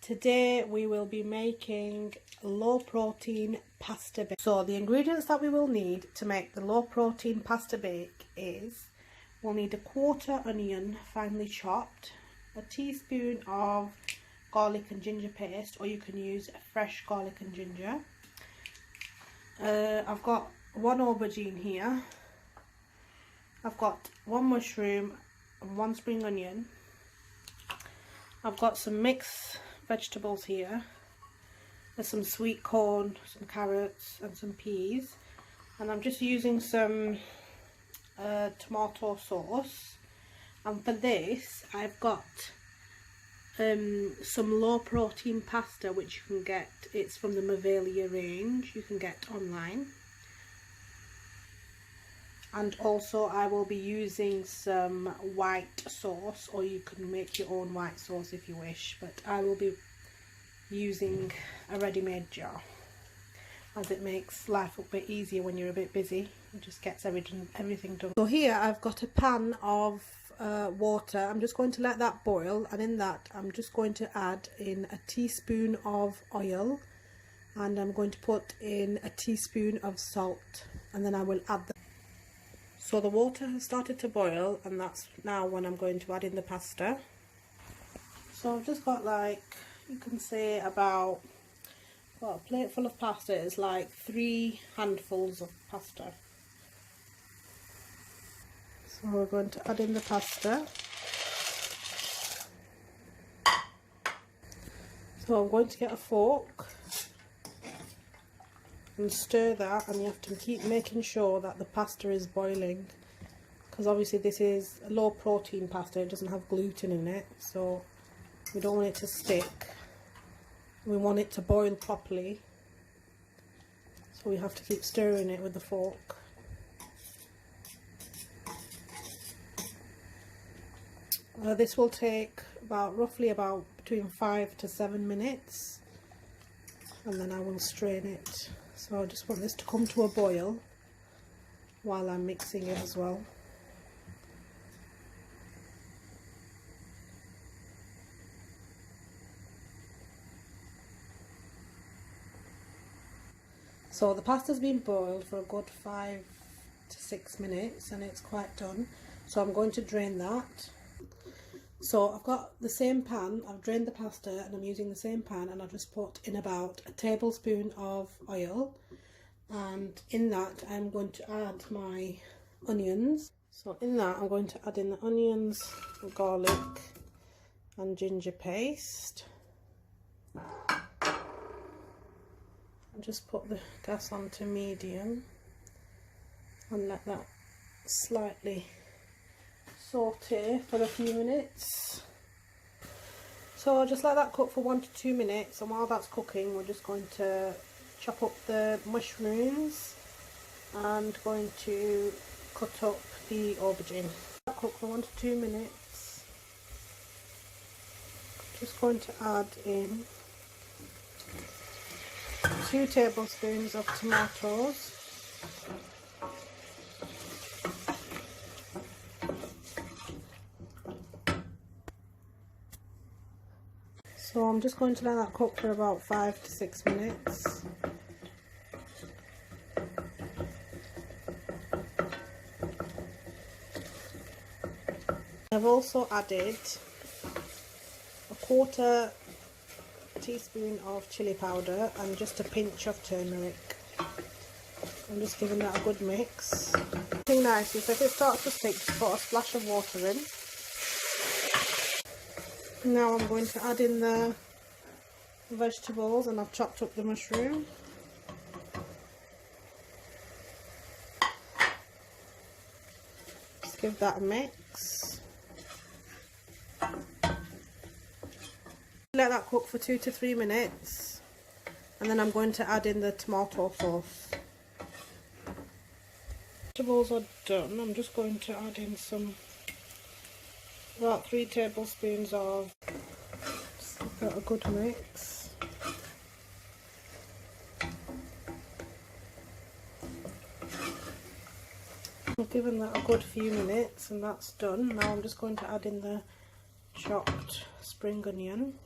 Today we will be making low protein pasta bake. So the ingredients that we will need to make the low protein pasta bake is, we'll need a quarter onion finely chopped, a teaspoon of garlic and ginger paste, or you can use fresh garlic and ginger. I've got one aubergine here. I've got one mushroom and one spring onion. I've got some mixed vegetables here. There's some sweet corn, some carrots and some peas, and I'm just using some tomato sauce. And for this I've got some low protein pasta which you can get. It's from the MEVALIA range, you can get online. And also I will be using some white sauce, or you can make your own white sauce if you wish, but I will be using a ready-made jar, as it makes life a bit easier when you're a bit busy. It just gets everything done. So here I've got a pan of water. I'm just going to let that boil, and in that I'm just going to add in a teaspoon of oil, and I'm going to put in a teaspoon of salt, and then I will add the... So the water has started to boil, and that's now when I'm going to add in the pasta. So I've just got, like, you can say about, well, a plate full of pasta is like 3 handfuls of pasta. So we're going to add in the pasta. So I'm going to get a fork and stir that, and you have to keep making sure that the pasta is boiling, because obviously this is a low protein pasta, it doesn't have gluten in it, so we don't want it to stick. We want it to boil properly, so we have to keep stirring it with the fork. This will take roughly about between 5 to 7 minutes, and then I will strain it. So I just want this to come to a boil while I'm mixing it as well. So the pasta's been boiled for a good 5 to 6 minutes, and it's quite done. So I'm going to drain that. So I've got the same pan, I've drained the pasta, and I'm using the same pan, and I've just put in about a tablespoon of oil, and in that I'm going to add my onions. So in that I'm going to add in the onions, garlic and ginger paste. And just put the gas on to medium and let that slightly saute for a few minutes. So I'll just let that cook for 1 to 2 minutes, and while that's cooking we're just going to chop up the mushrooms and going to cut up the aubergine. Cook for 1 to 2 minutes. Just going to add in 2 tablespoons of tomatoes. So I'm just going to let that cook for about 5 to 6 minutes. I've also added a 1/4 teaspoon of chili powder and just a pinch of turmeric. I'm just giving that a good mix. Something nice is if it starts to stick, just put a splash of water in. Now I'm going to add in the vegetables, and I've chopped up the mushroom. Just give that a mix. Let that cook for 2 to 3 minutes, and then I'm going to add in the tomato sauce. Vegetables are done. I'm just going to add in about 3 tablespoons of, just give that a good mix. I've given that a good few minutes, and that's done. Now I'm just going to add in the chopped spring onion.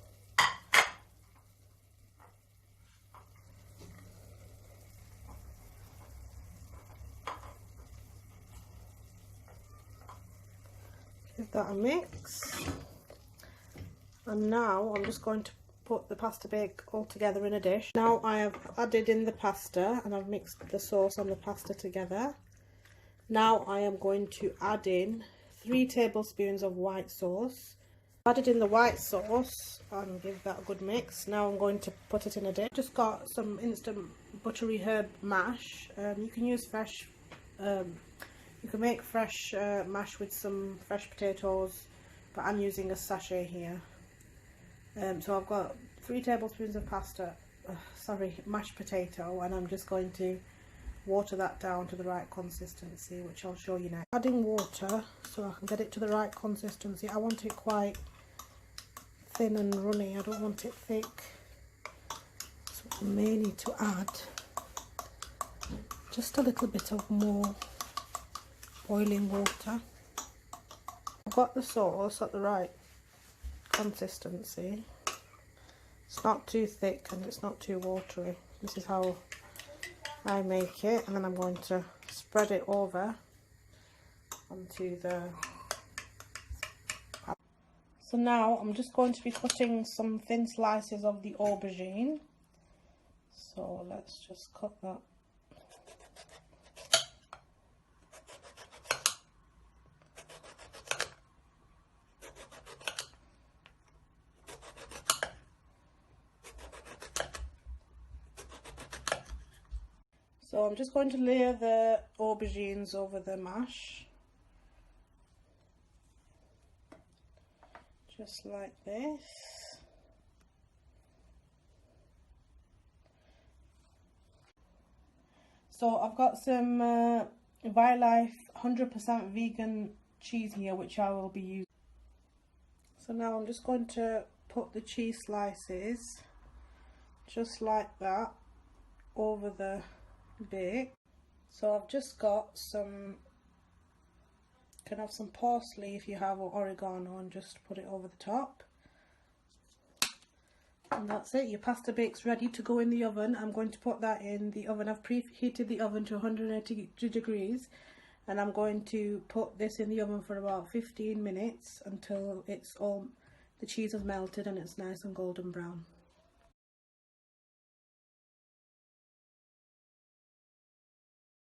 Give that a mix. And now I'm just going to put the pasta bake all together in a dish. Now I have added in the pasta and I've mixed the sauce and the pasta together. Now I am going to add in 3 tablespoons of white sauce. Added in the white sauce and give that a good mix. Now I'm going to put it in a dish. Just got some instant buttery herb mash. You can use fresh, you can make fresh mash with some fresh potatoes, but I'm using a sachet here. So I've got 3 tablespoons of mashed potato, and I'm just going to water that down to the right consistency, which I'll show you next. Adding water so I can get it to the right consistency. I want it quite thin and runny, I don't want it thick, so I may need to add just a little bit of more boiling water. I've got the sauce at the right consistency. It's not too thick and it's not too watery. This is how I make it, and then I'm going to spread it over onto the. So now I'm just going to be cutting some thin slices of the aubergine. So let's just cut that. So I'm just going to layer the aubergines over the mash. Just like this. So I've got some VIOLIFE 100% vegan cheese here, which I will be using. So now I'm just going to put the cheese slices just like that over the bake. So I've just got some, you can have some parsley if you have, or oregano, and just put it over the top. And that's it, your pasta bake's ready to go in the oven. I'm going to put that in the oven. I've preheated the oven to 180 degrees, and I'm going to put this in the oven for about 15 minutes until it's all, the cheese has melted and it's nice and golden brown.